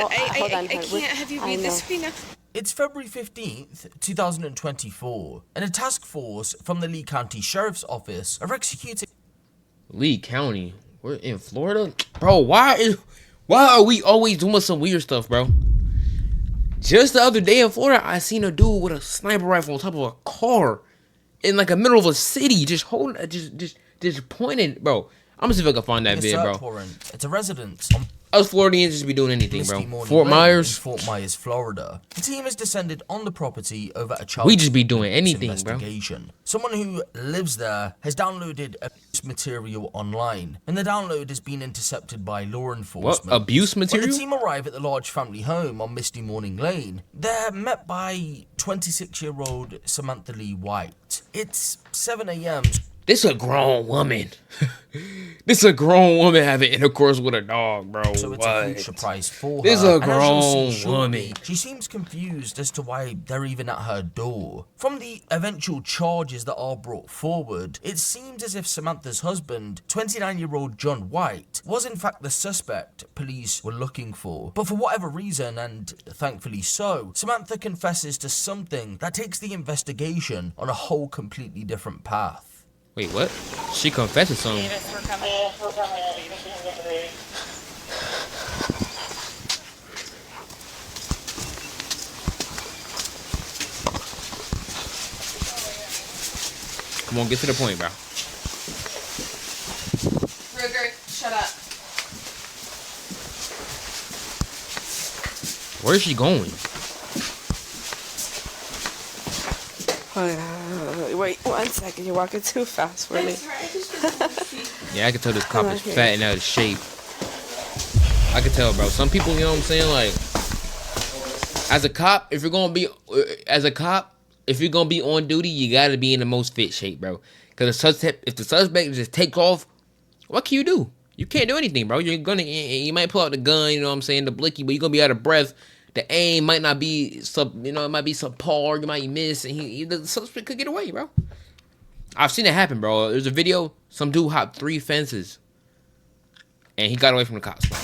Hold on. I can't have you read this to me now. It's February 15th, 2024, and a task force from the Lee County Sheriff's Office are executing... Lee County? We're in Florida? Bro, why are we always doing some weird stuff, bro? Just the other day in Florida, I seen a dude with a sniper rifle on top of a car in like the middle of a city, just holding, just pointing, bro. I'm gonna see if I can find that video, bro. Warrant. It's a residence on Us Floridians just be doing anything, bro. Fort Myers, Florida. The team has descended on the property over a child. We just be doing anything, bro. Someone who lives there has downloaded abuse material online, and the download has been intercepted by law enforcement. What? Abuse material? When the team arrive at the large family home on Misty Morning Lane, they're met by 26-year-old Samantha Lee White. It's 7 a.m. This a grown woman. This a grown woman having intercourse with a dog, bro. So it's a huge surprise for her. This a grown woman. She seems confused as to why they're even at her door. From the eventual charges that are brought forward, it seems as if Samantha's husband, 29-year-old John White, was in fact the suspect police were looking for. But for whatever reason, and thankfully so, Samantha confesses to something that takes the investigation on a whole completely different path. Wait, what? She confessed to something. Come on, get to the point, bro. Ruger, shut up. Where is she going? Wait 1 second. You're walking too fast for me. Yeah, I can tell this cop is fat and out of shape. I can tell, bro. Some people, you know what I'm saying? Like, as a cop, if you're gonna be on duty, you gotta be in the most fit shape, bro. Because if the suspect just takes off, what can you do? You can't do anything, bro. You might pull out the gun, you know what I'm saying, the blicky, but you're gonna be out of breath. The aim might not be it might be subpar. You might miss, and the suspect could get away, bro. I've seen it happen, bro. There's a video. Some dude hopped 3 fences, and he got away from the cops, bro.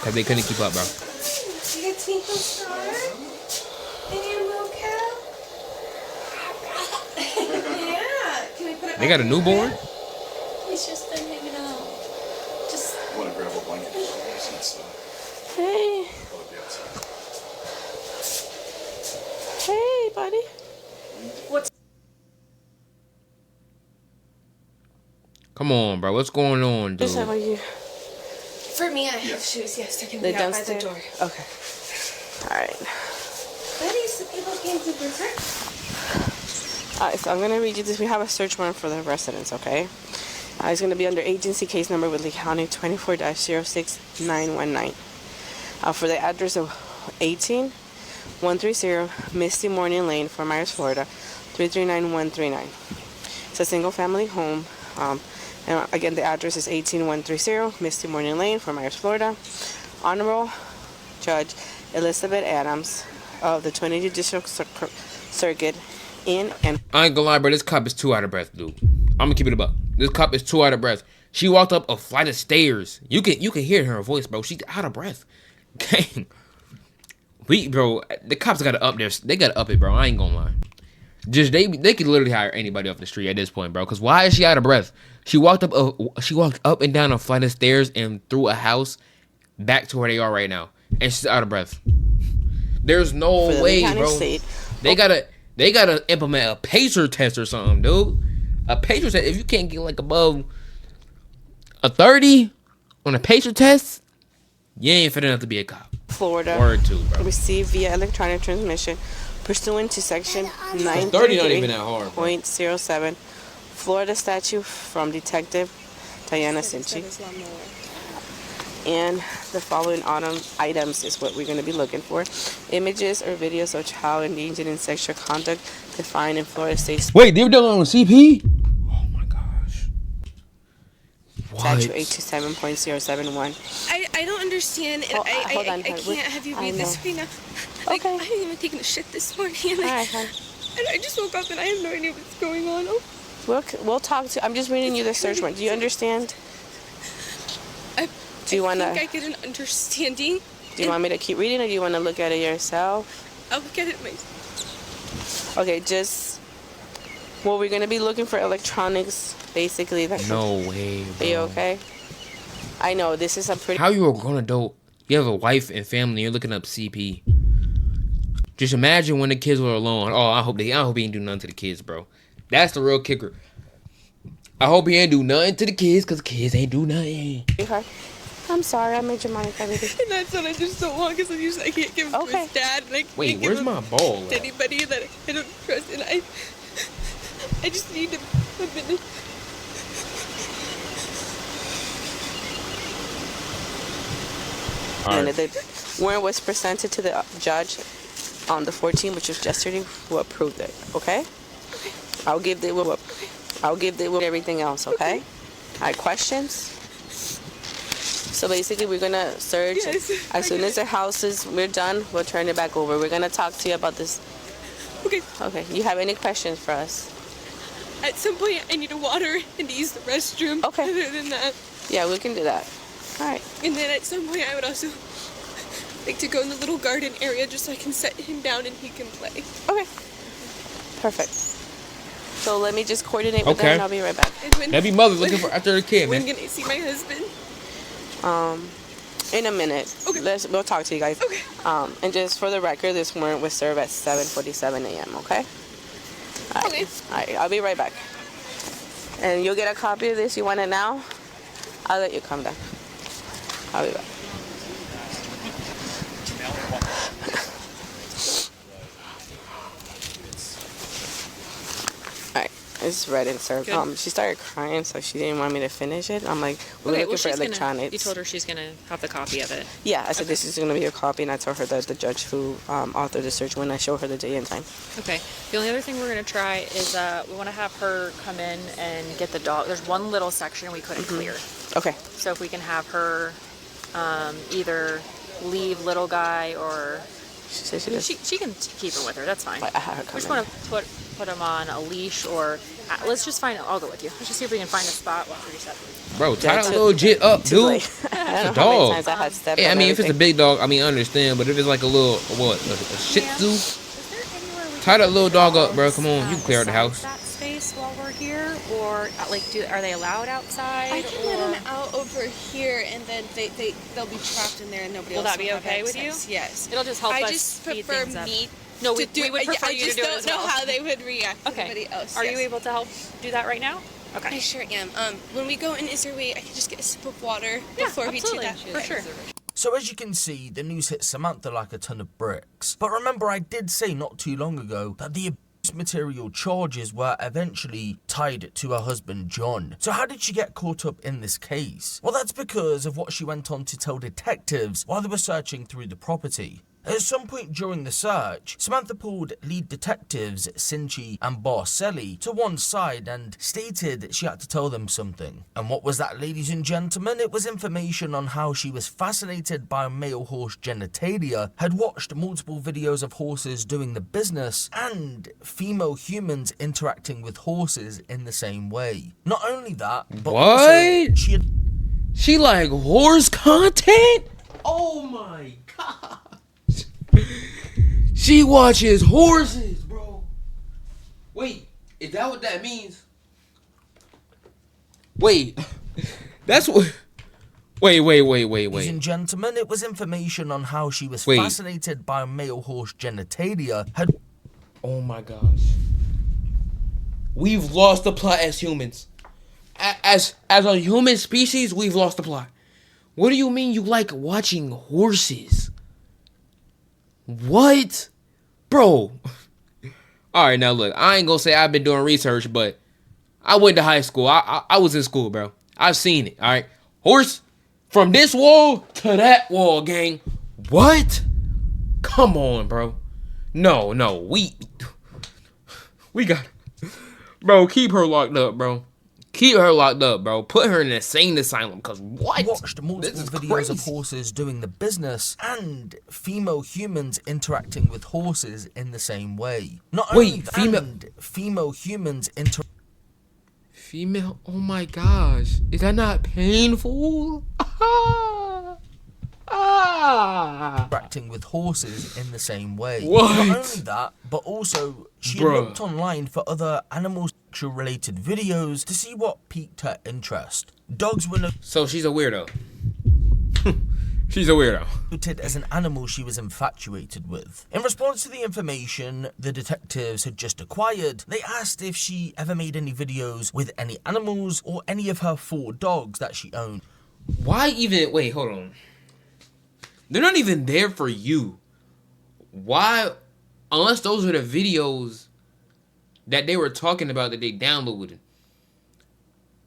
Cause they couldn't keep up, bro. They got a newborn. He's just been hanging out. Just. I want to grab a blanket. Hey. Hey, buddy. What's. Come on, bro. What's going on, dude? Just how are you? For me, I have shoes. Yes, they're going to be out by the door. Okay. All right. Buddy, so people came to visit. All right, so I'm going to read you this. We have a search warrant for the residence, okay? It's going to be under agency case number with Lee County 24-06919. For the address of 18130 Misty Morning Lane, Fort Myers, Florida, 339139. It's a single family home. And again, the address is 18130 Misty Morning Lane, Fort Myers, Florida. Honorable Judge Elizabeth Adams of the 20th Judicial Circuit in and... I ain't gonna lie, bro. This cop is too out of breath, dude. I'm gonna keep it a buck. This cop is too out of breath. She walked up a flight of stairs. You can hear her voice, bro. She's out of breath. Dang. Bro, the cops gotta up there. They gotta up it, bro. I ain't gonna lie. Just they could literally hire anybody off the street at this point, bro. Cause why is she out of breath? She walked up and down a flight of stairs and through a house back to where they are right now, and she's out of breath. There's no way, bro. They gotta implement a pacer test or something, dude. A pacer test. If you can't get like above a 30 on a pacer test, you ain't fit enough to be a cop. Florida. Word to, bro. Received via electronic transmission pursuant to section 938.07 Florida statute from Detective Diana Sinchi. And the following items is what we're going to be looking for. Images or videos of child engaging in sexual conduct defined in Florida State. Wait, they were done on CP? Oh my gosh. Statute 827.071. I don't understand. Hold on, I can't have you read this to me now. Like, Okay. I haven't even taken a shit this morning. And Alright, hon. and I just woke up and I have no idea what's going on. Oh, We'll talk to... I'm just reading you the search warrant. Do you understand? Do you want I to? think I get an understanding. Do you want me to keep reading, or do you want to look at it yourself? I'll look at it myself. Okay, just. Well, we're gonna be looking for electronics, basically. That No way, Are you bro. okay? I know this is a pretty. How you a grown adult? You have a wife and family. You're looking up CP. Just imagine when the kids were alone. Oh, I hope he ain't do nothing to the kids, bro. That's the real kicker. I hope he ain't do nothing to the kids, cause kids ain't do nothing. Okay. I'm sorry, I made your money for everything. And that's what I just don't want because I can't give him to Okay. his dad. And I can't Wait, give where's him my ball to at? anybody that I don't trust. And I just need a minute. And the warrant was presented to the judge on the 14th, which was yesterday, who approved it. Okay? I'll give the everything else. Okay? All right. Questions? So basically, we're gonna search. Yes, As soon as the we're done, we'll turn it back over. We're gonna talk to you about this. Okay. Okay. You have any questions for us? At some point, I need a water and to use the restroom. Okay. Other than that. Yeah, we can do that. All right. And then at some point, I would also like to go in the little garden area just so I can set him down and he can play. Okay. Perfect. So let me just coordinate with them, Okay. and I'll be right back. And when, That be mother looking for after the kid, when man. can I see my husband? In a minute. Okay. We'll talk to you guys. Okay. And just for the record, this warrant was served at 7:47 a.m. Okay. All right. Okay. All right. I'll be right back. And you'll get a copy of this. You want it now? I'll let you come down. I'll be back. Alright, it's read and served. Good. She started crying, so she didn't want me to finish it. I'm like, we're looking for electronics. You told her she's gonna have the copy of it. Yeah, I said this is going to be a copy, and I told her that the judge who authored the search when I showed her the day and time. Okay. The only other thing we're gonna try is we want to have her come in and get the dog. There's one little section we couldn't clear, Okay. so if we can have her either leave little guy or She said she does. she can keep her with her. That's fine. I had her We come just in. want to put him on a leash or let's just find. I'll go with you. Let's just see if we can find a spot while we reset. Bro, tie Yeah, that too- little jit up, Too dude. late. I don't know how many dog. times I had stepped Yeah, I on mean, if it's a everything. big dog, I mean, I understand. But if it's like a little, a Shih Tzu? Is there anywhere we Tie can that little dog up, bro. dogs, Come on, you can clear out the besides house. That space while we're here, or like, are they allowed outside? I can or... let him out over here, and then they'll be trapped in there, and nobody Will else that be will have okay with access. you? Yes. It'll just help I us just speed prefer things up. me. No, to do we would prefer I you to just do it don't as know well. how they would react to Okay. anybody else. Are you yes. able to help do that right now? I Okay. sure am. When we go in, is there a way I can just get a sip of water before we do absolutely. that? For sure. So as you can see, the news hit Samantha like a ton of bricks. But remember, I did say not too long ago that the abuse material charges were eventually tied to her husband John. So how did she get caught up in this case? Well, that's because of what she went on to tell detectives while they were searching through the property. At some point during the search, Samantha pulled lead detectives Sinchi and Barcelli to one side and stated she had to tell them something. And what was that, ladies and gentlemen? It was information on how she was fascinated by male horse genitalia, had watched multiple videos of horses doing the business, and female humans interacting with horses in the same way. Not only that, but also What? she had She like horse content? Oh my god. She watches horses, bro. Wait, is that what that means? Wait, that's what. Wait. Ladies and gentlemen, it was information on how she was Wait. fascinated by male horse genitalia, had Oh my gosh. We've lost the plot as humans. As a human species, we've lost the plot. What do you mean you like watching horses? What? Bro. Alright, now look, I ain't gonna say I've been doing research, but I went to high school. I was in school, bro. I've seen it, alright? Horse from this wall to that wall, gang. What? Come on, bro. No, we got, bro. Keep her locked up, bro. Keep her locked up, bro. Put her in an insane asylum. Cause what? watched multiple This is videos of crazy. horses doing the business and female humans interacting with horses in the same way. Not Wait, only that, female- and female humans inter. Female. Oh my gosh, is that not painful? interacting with horses in the same way. What? Not only that, but also she Bruh. looked online for other animal sexual related videos to see what piqued her interest. Dogs were So she's a weirdo. She's a weirdo. noted as an animal she was infatuated with. In response to the information the detectives had just acquired, they asked if she ever made any videos with any animals or any of her 4 dogs that she owned. Why even? Wait, hold on. They're not even there for you. Why? Unless those are the videos that they were talking about that they downloaded.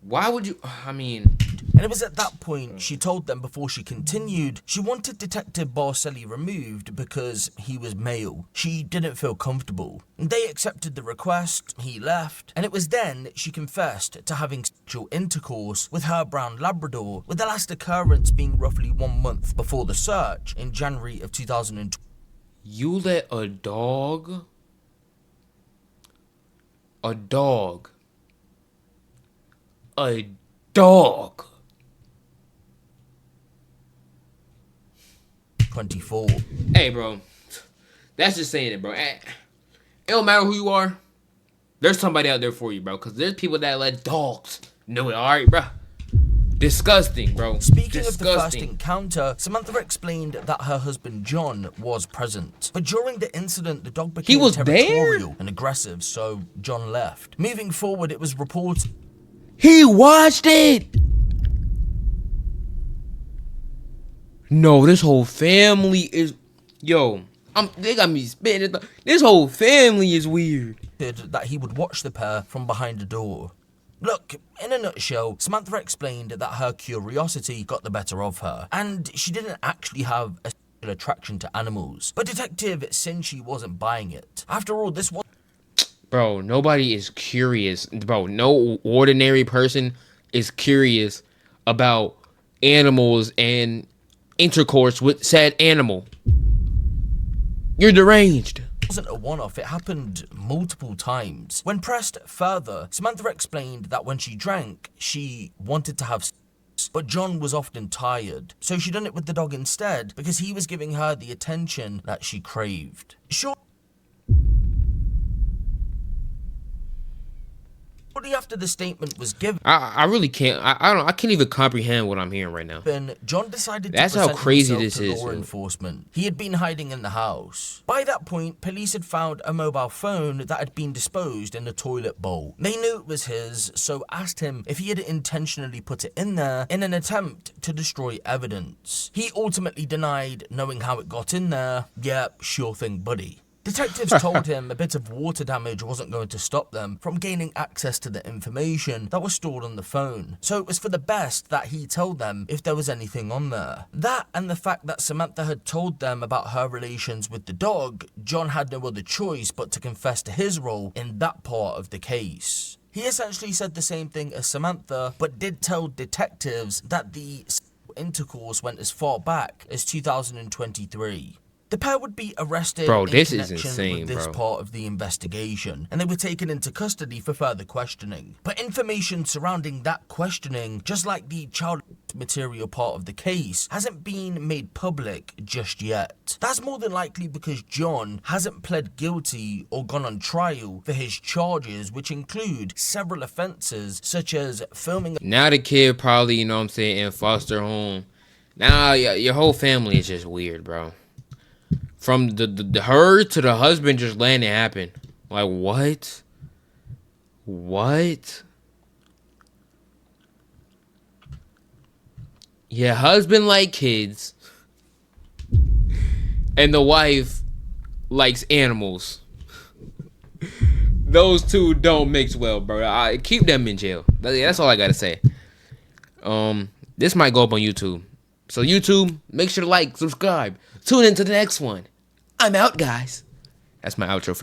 Why would you? I mean, And it was at that point she told them before she continued she wanted Detective Barcelli removed because he was male. She didn't feel comfortable. They accepted the request, he left, and it was then she confessed to having sexual intercourse with her brown Labrador, with the last occurrence being roughly 1 month before the search in January of 2020. you let a dog, a dog 24. Hey, bro. That's just saying it, bro. It don't matter who you are. There's somebody out there for you, bro. Because there's people that let dogs know it. All right, bro. Disgusting, bro. Speaking of the first Disgusting. encounter, Samantha explained that her husband John was present. But during the incident, the dog became was there? territorial and aggressive, so John left. Moving forward, it was reported He watched it. No, this whole family is, yo. They got me spitting. This whole family is weird. that he would watch the pair from behind a door. Look, in a nutshell, Samantha explained that her curiosity got the better of her, and she didn't actually have a sexual attraction to animals. But Detective Sinchi wasn't buying it. After all, this was Bro, nobody is curious. Bro, no ordinary person is curious about animals and intercourse with said animal. You're deranged. wasn't a one-off, it happened multiple times. When pressed further, Samantha explained that when she drank, she wanted to have sex, but John was often tired, so she done it with the dog instead because he was giving her the attention that she craved. Shortly after the statement was given, I really can't. I can't even comprehend what I'm hearing right now. John decided That's to how present crazy himself this to is, law yo. enforcement. He had been hiding in the house. By that point, police had found a mobile phone that had been disposed in a toilet bowl. They knew it was his, so asked him if he had intentionally put it in there in an attempt to destroy evidence. He ultimately denied knowing how it got in there. Yeah, sure thing, buddy. Detectives told him a bit of water damage wasn't going to stop them from gaining access to the information that was stored on the phone, so it was for the best that he told them if there was anything on there. That and the fact that Samantha had told them about her relations with the dog, John had no other choice but to confess to his role in that part of the case. He essentially said the same thing as Samantha, but did tell detectives that the intercourse went as far back as 2023. The pair would be arrested Bro, in this is connection insane, with this bro. part of the investigation, and they were taken into custody for further questioning. But information surrounding that questioning, just like the child material part of the case, hasn't been made public just yet. That's more than likely because John hasn't pled guilty or gone on trial for his charges, which include several offences such as filming Now the kid probably, you know what I'm saying, in foster home. Now your whole family is just weird, bro. From the her to the husband just letting it happen. Like, what? What? Your husband like kids. And the wife likes animals. Those two don't mix well, bro. I keep them in jail. That's all I gotta say. This might go up on YouTube. So YouTube, make sure to like, subscribe. Tune into the next one. I'm out, guys. That's my outro for